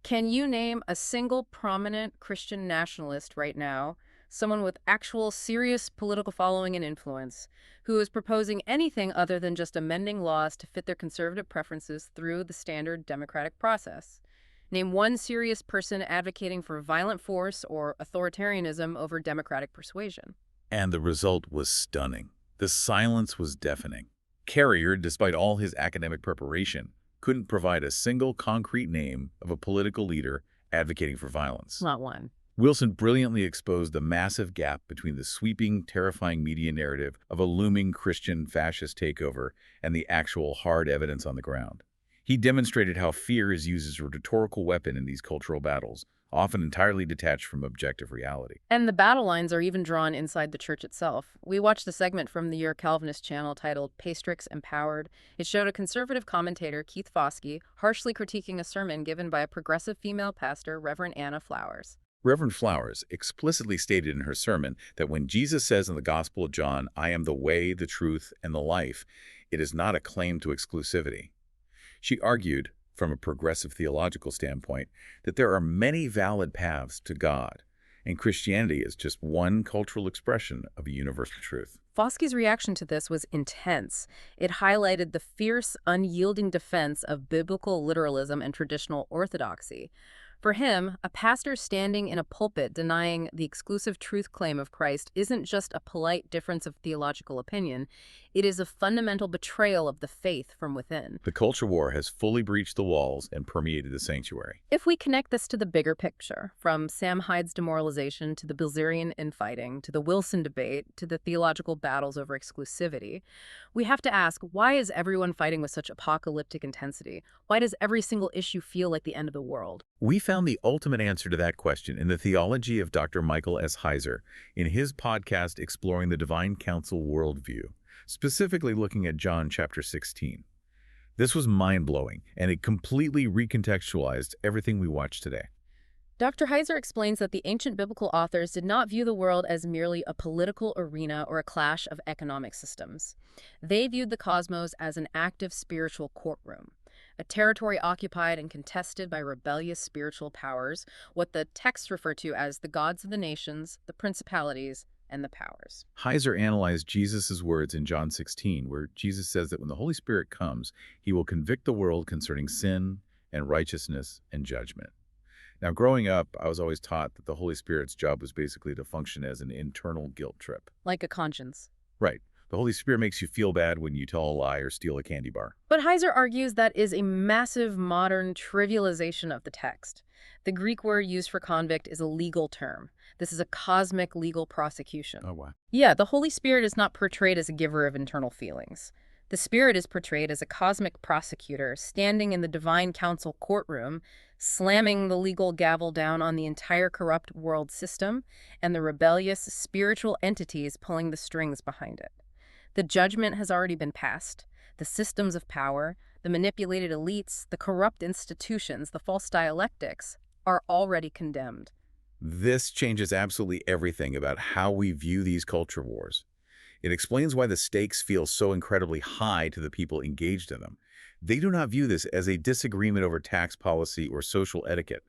Speaker 2: Can you name a single prominent Christian nationalist right now, someone with actual serious political following and influence, who is proposing anything other than just amending laws to fit their conservative preferences through the standard democratic process? Name one serious person advocating for violent force or authoritarianism over democratic persuasion.
Speaker 1: And the result was stunning. The silence was deafening. Carrier, despite all his academic preparation, couldn't provide a single concrete name of a political leader advocating for violence.
Speaker 2: Not one.
Speaker 1: Wilson brilliantly exposed the massive gap between the sweeping, terrifying media narrative of a looming Christian fascist takeover and the actual hard evidence on the ground. He demonstrated how fear is used as a rhetorical weapon in these cultural battles, often entirely detached from objective reality.
Speaker 2: And the battle lines are even drawn inside the church itself. We watched a segment from the Your Calvinist channel titled Pastrix Empowered. It showed a conservative commentator, Keith Foskey, harshly critiquing a sermon given by a progressive female pastor, Reverend Anna Flowers.
Speaker 1: Reverend Flowers explicitly stated in her sermon that when Jesus says in the Gospel of John, "I am the way, the truth, and the life," it is not a claim to exclusivity. She argued, from a progressive theological standpoint, that there are many valid paths to God, and Christianity is just one cultural expression of a universal truth.
Speaker 2: Foskey's reaction to this was intense. It highlighted the fierce, unyielding defense of biblical literalism and traditional orthodoxy. For him, a pastor standing in a pulpit denying the exclusive truth claim of Christ isn't just a polite difference of theological opinion, it is a fundamental betrayal of the faith from within.
Speaker 1: The culture war has fully breached the walls and permeated the sanctuary.
Speaker 2: If we connect this to the bigger picture, from Sam Hyde's demoralization to the Bilzerian infighting, to the Wilson debate, to the theological battles over exclusivity, we have to ask, why is everyone fighting with such apocalyptic intensity? Why does every single issue feel like the end of the world?
Speaker 1: We found the ultimate answer to that question in the theology of Dr. Michael S. Heiser in his podcast Exploring the Divine Counsel Worldview, specifically looking at John chapter 16. This was mind-blowing, and it completely recontextualized everything we watched today.
Speaker 2: Dr. Heiser explains that the ancient biblical authors did not view the world as merely a political arena or a clash of economic systems. They viewed the cosmos as an active spiritual courtroom, a territory occupied and contested by rebellious spiritual powers, what the texts refer to as the gods of the nations, the principalities, and the powers.
Speaker 1: Heiser analyzed Jesus' words in John 16, where Jesus says that when the Holy Spirit comes, he will convict the world concerning sin and righteousness and judgment. Now, growing up, I was always taught that the Holy Spirit's job was basically to function as an internal guilt trip.
Speaker 2: Like a conscience.
Speaker 1: Right. The Holy Spirit makes you feel bad when you tell a lie or steal a candy bar.
Speaker 2: But Heiser argues that is a massive modern trivialization of the text. The Greek word used for convict is a legal term. This is a cosmic legal prosecution.
Speaker 1: Oh, wow.
Speaker 2: Yeah, the Holy Spirit is not portrayed as a giver of internal feelings. The Spirit is portrayed as a cosmic prosecutor standing in the divine council courtroom, slamming the legal gavel down on the entire corrupt world system and the rebellious spiritual entities pulling the strings behind it. The judgment has already been passed. The systems of power, the manipulated elites, the corrupt institutions, the false dialectics are already condemned.
Speaker 1: This changes absolutely everything about how we view these culture wars. It explains why the stakes feel so incredibly high to the people engaged in them. They do not view this as a disagreement over tax policy or social etiquette.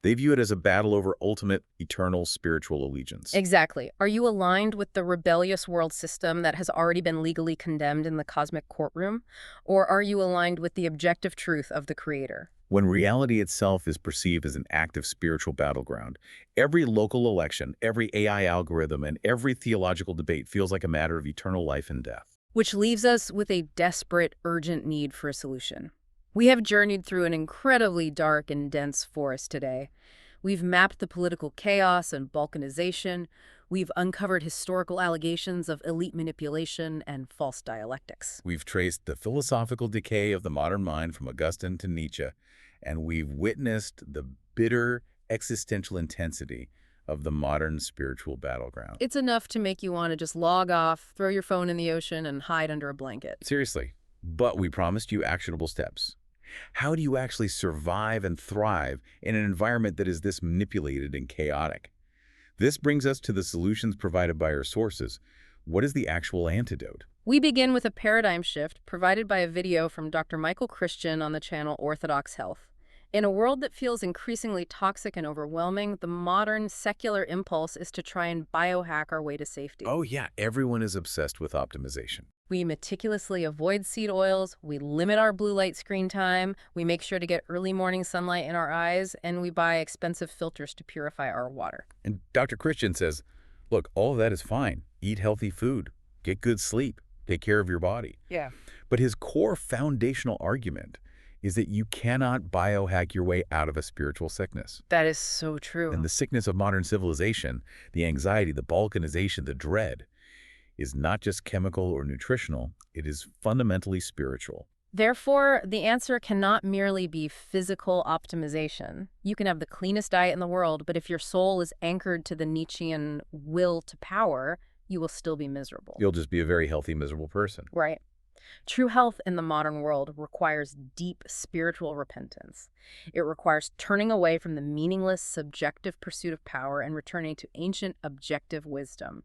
Speaker 1: They view it as a battle over ultimate, eternal spiritual allegiance.
Speaker 2: Exactly. Are you aligned with the rebellious world system that has already been legally condemned in the cosmic courtroom? Or are you aligned with the objective truth of the Creator?
Speaker 1: When reality itself is perceived as an active spiritual battleground, every local election, every AI algorithm, and every theological debate feels like a matter of eternal life and death.
Speaker 2: Which leaves us with a desperate, urgent need for a solution. We have journeyed through an incredibly dark and dense forest today. We've mapped the political chaos and balkanization. We've uncovered historical allegations of elite manipulation and false dialectics.
Speaker 1: We've traced the philosophical decay of the modern mind from Augustine to Nietzsche, and we've witnessed the bitter existential intensity of the modern spiritual battleground.
Speaker 2: It's enough to make you want to just log off, throw your phone in the ocean, and hide under a blanket.
Speaker 1: Seriously. But we promised you actionable steps. How do you actually survive and thrive in an environment that is this manipulated and chaotic? This brings us to the solutions provided by our sources. What is the actual antidote?
Speaker 2: We begin with a paradigm shift provided by a video from Dr. Michael Christian on the channel Orthodox Health. In a world that feels increasingly toxic and overwhelming, the modern secular impulse is to try and biohack our way to safety.
Speaker 1: Oh yeah, everyone is obsessed with optimization.
Speaker 2: We meticulously avoid seed oils, we limit our blue light screen time, we make sure to get early morning sunlight in our eyes, and we buy expensive filters to purify our water.
Speaker 1: And Dr. Christian says, look, all of that is fine. Eat healthy food, get good sleep, take care of your body.
Speaker 2: Yeah.
Speaker 1: But his core foundational argument is that you cannot biohack your way out of a spiritual sickness.
Speaker 2: That is so true.
Speaker 1: And the sickness of modern civilization, the anxiety, the balkanization, the dread, is not just chemical or nutritional, it is fundamentally spiritual.
Speaker 2: Therefore, the answer cannot merely be physical optimization. You can have the cleanest diet in the world, but if your soul is anchored to the Nietzschean will to power, you will still be miserable.
Speaker 1: You'll just be a very healthy, miserable person.
Speaker 2: Right. True health in the modern world requires deep spiritual repentance. It requires turning away from the meaningless, subjective pursuit of power and returning to ancient, objective wisdom.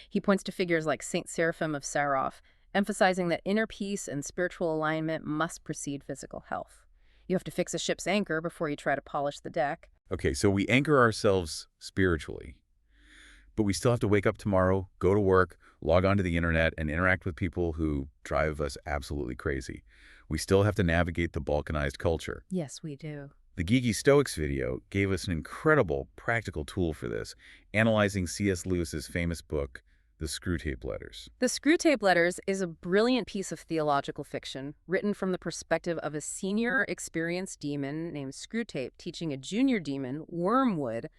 Speaker 2: He points to figures like Saint Seraphim of Sarov, emphasizing that inner peace and spiritual alignment must precede physical health. You have to fix a ship's anchor before you try to polish the deck.
Speaker 1: Okay, so we anchor ourselves spiritually, but we still have to wake up tomorrow, go to work, log onto the internet, and interact with people who drive us absolutely crazy. We still have to navigate the balkanized culture.
Speaker 2: Yes, we do.
Speaker 1: The Geeky Stoics video gave us an incredible practical tool for this, analyzing C.S. Lewis's famous book, The Screwtape Letters.
Speaker 2: The Screwtape Letters is a brilliant piece of theological fiction written from the perspective of a senior experienced demon named Screwtape teaching a junior demon, Wormwood,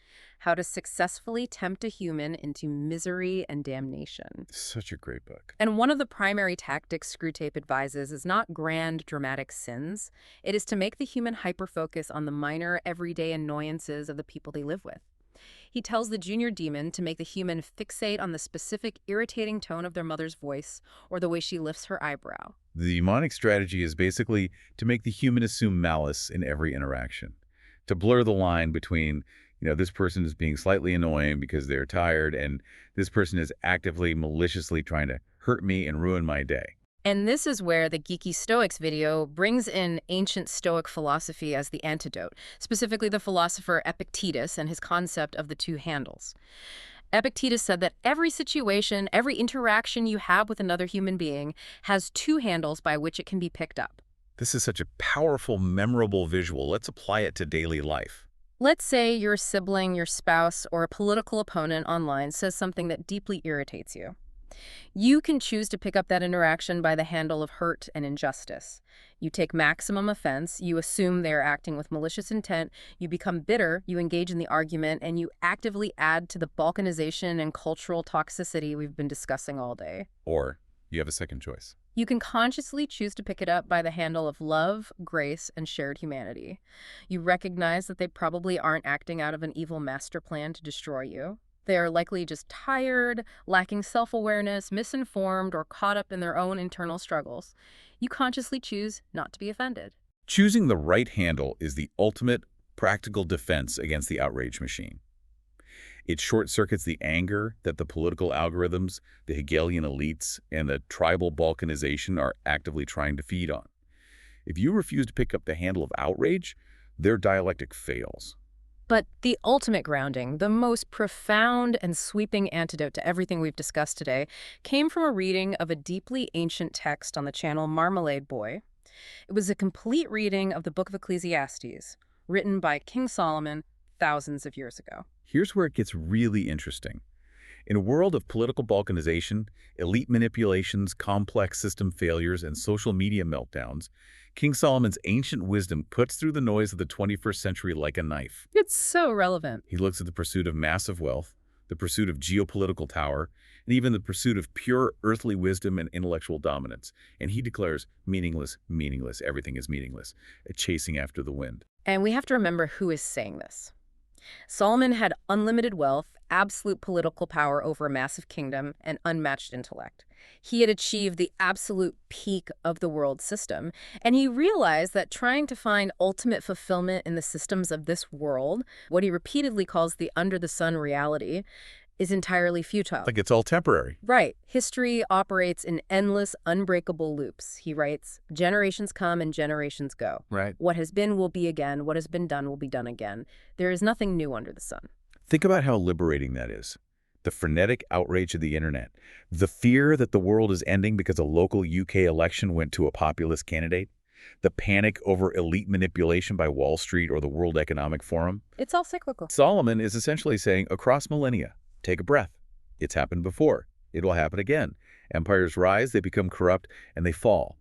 Speaker 2: how to successfully tempt a human into misery and damnation.
Speaker 1: Such a great book.
Speaker 2: And one of the primary tactics Screwtape advises is not grand, dramatic sins. It is to make the human hyper-focus on the minor, everyday annoyances of the people they live with. He tells the junior demon to make the human fixate on the specific irritating tone of their mother's voice or the way she lifts her eyebrow.
Speaker 1: The demonic strategy is basically to make the human assume malice in every interaction, to blur the line between, this person is being slightly annoying because they're tired, and this person is actively, maliciously trying to hurt me and ruin my day.
Speaker 2: And this is where the Geeky Stoics video brings in ancient Stoic philosophy as the antidote, specifically the philosopher Epictetus and his concept of the two handles. Epictetus said that every situation, every interaction you have with another human being has two handles by which it can be picked up.
Speaker 1: This is such a powerful, memorable visual. Let's apply it to daily life.
Speaker 2: Let's say your sibling, your spouse, or a political opponent online says something that deeply irritates you. You can choose to pick up that interaction by the handle of hurt and injustice. You take maximum offense, you assume they're acting with malicious intent, you become bitter, you engage in the argument, and you actively add to the balkanization and cultural toxicity we've been discussing all day.
Speaker 1: Or you have a second choice.
Speaker 2: You can consciously choose to pick it up by the handle of love, grace, and shared humanity. You recognize that they probably aren't acting out of an evil master plan to destroy you. They are likely just tired, lacking self-awareness, misinformed, or caught up in their own internal struggles. You consciously choose not to be offended.
Speaker 1: Choosing the right handle is the ultimate practical defense against the outrage machine. It short-circuits the anger that the political algorithms, the Hegelian elites, and the tribal balkanization are actively trying to feed on. If you refuse to pick up the handle of outrage, their dialectic fails.
Speaker 2: But the ultimate grounding, the most profound and sweeping antidote to everything we've discussed today, came from a reading of a deeply ancient text on the channel Marmalade Boy. It was a complete reading of the Book of Ecclesiastes, written by King Solomon thousands of years ago.
Speaker 1: Here's where it gets really interesting. In a world of political balkanization, elite manipulations, complex system failures, and social media meltdowns, King Solomon's ancient wisdom cuts through the noise of the 21st century like a knife.
Speaker 2: It's so relevant.
Speaker 1: He looks at the pursuit of massive wealth, the pursuit of geopolitical power, and even the pursuit of pure earthly wisdom and intellectual dominance. And he declares, meaningless, meaningless, everything is meaningless, chasing after the wind.
Speaker 2: And we have to remember who is saying this. Solomon had unlimited wealth, absolute political power over a massive kingdom, and unmatched intellect. He had achieved the absolute peak of the world system, and he realized that trying to find ultimate fulfillment in the systems of this world, what he repeatedly calls the under-the-sun reality, is entirely futile.
Speaker 1: Like it's all temporary.
Speaker 2: Right. History operates in endless, unbreakable loops, he writes. Generations come and generations go.
Speaker 1: Right.
Speaker 2: What has been will be again. What has been done will be done again. There is nothing new under the sun.
Speaker 1: Think about how liberating that is. The frenetic outrage of the internet. The fear that the world is ending because a local UK election went to a populist candidate. The panic over elite manipulation by Wall Street or the World Economic Forum.
Speaker 2: It's all cyclical.
Speaker 1: Solomon is essentially saying, across millennia, take a breath. It's happened before. It will happen again. Empires rise, they become corrupt, and they fall.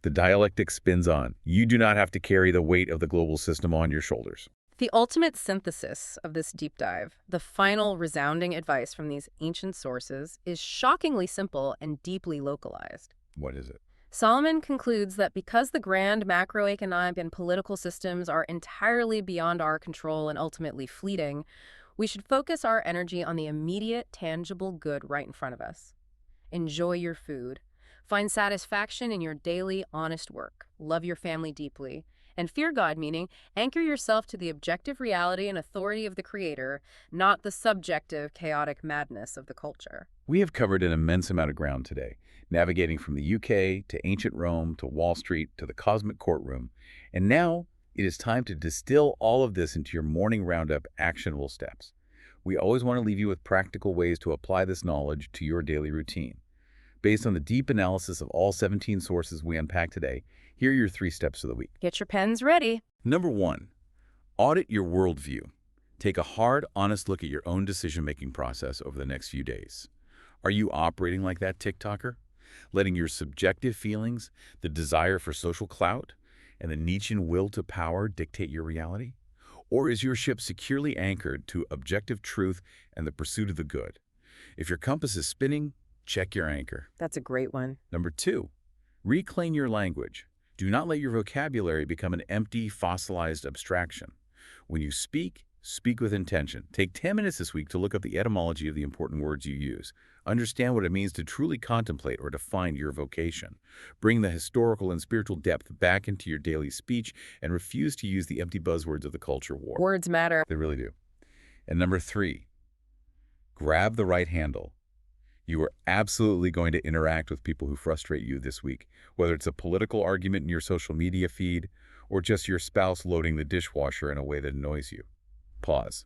Speaker 1: The dialectic spins on. You do not have to carry the weight of the global system on your shoulders.
Speaker 2: The ultimate synthesis of this deep dive, the final resounding advice from these ancient sources, is shockingly simple and deeply localized.
Speaker 1: What is it?
Speaker 2: Solomon concludes that because the grand macroeconomic and political systems are entirely beyond our control and ultimately fleeting, we should focus our energy on the immediate, tangible good right in front of us. Enjoy your food. Find satisfaction in your daily, honest work. Love your family deeply. And fear God, meaning anchor yourself to the objective reality and authority of the Creator, not the subjective, chaotic madness of the culture.
Speaker 1: We have covered an immense amount of ground today, navigating from the UK to ancient Rome to Wall Street to the cosmic courtroom. And now it is time to distill all of this into your morning roundup actionable steps. We always want to leave you with practical ways to apply this knowledge to your daily routine. Based on the deep analysis of all 17 sources we unpack today, here are your 3 steps of the week.
Speaker 2: Get your pens ready.
Speaker 1: Number 1, audit your worldview. Take a hard, honest look at your own decision-making process over the next few days. Are you operating like that TikToker? Letting your subjective feelings, the desire for social clout, and the Nietzschean will to power dictate your reality? Or is your ship securely anchored to objective truth and the pursuit of the good? If your compass is spinning, check your anchor.
Speaker 2: That's a great one.
Speaker 1: Number 2, reclaim your language. Do not let your vocabulary become an empty, fossilized abstraction. When you speak, speak with intention. Take 10 minutes this week to look up the etymology of the important words you use. Understand what it means to truly contemplate or define your vocation. Bring the historical and spiritual depth back into your daily speech and refuse to use the empty buzzwords of the culture war.
Speaker 2: Words matter.
Speaker 1: They really do. And number 3, grab the right handle. You are absolutely going to interact with people who frustrate you this week, whether it's a political argument in your social media feed or just your spouse loading the dishwasher in a way that annoys you. Pause.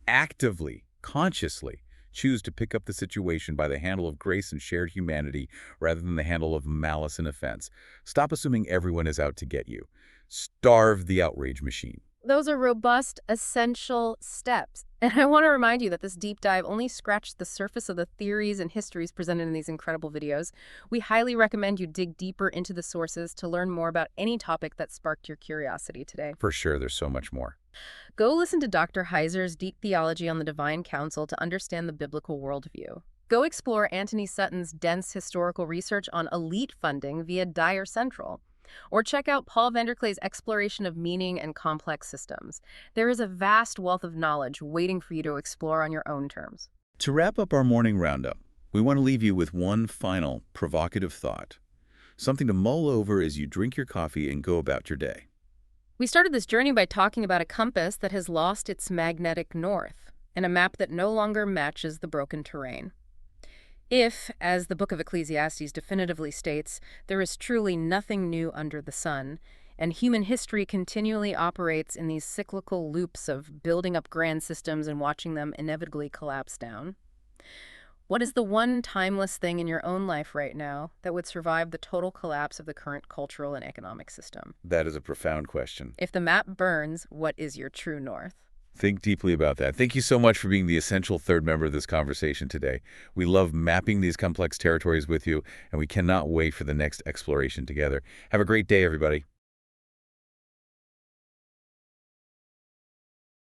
Speaker 1: Actively, consciously, choose to pick up the situation by the handle of grace and shared humanity rather than the handle of malice and offense. Stop assuming everyone is out to get you. Starve the outrage machine.
Speaker 2: Those are robust, essential steps. And I want to remind you that this deep dive only scratched the surface of the theories and histories presented in these incredible videos. We highly recommend you dig deeper into the sources to learn more about any topic that sparked your curiosity today.
Speaker 1: For sure, there's so much more.
Speaker 2: Go listen to Dr. Heiser's Deep Theology on the Divine Counsel to understand the biblical worldview. Go explore Anthony Sutton's dense historical research on elite funding via Dyer Central. Or check out Paul Vanderklay's exploration of meaning and complex systems. There is a vast wealth of knowledge waiting for you to explore on your own terms.
Speaker 1: To wrap up our morning roundup, we want to leave you with one final provocative thought. Something to mull over as you drink your coffee and go about your day.
Speaker 2: We started this journey by talking about a compass that has lost its magnetic north and a map that no longer matches the broken terrain. If, as the Book of Ecclesiastes definitively states, there is truly nothing new under the sun, and human history continually operates in these cyclical loops of building up grand systems and watching them inevitably collapse down, what is the one timeless thing in your own life right now that would survive the total collapse of the current cultural and economic system?
Speaker 1: That is a profound question.
Speaker 2: If the map burns, what is your true north?
Speaker 1: Think deeply about that. Thank you so much for being the essential third member of this conversation today. We love mapping these complex territories with you, and we cannot wait for the next exploration together. Have a great day, everybody.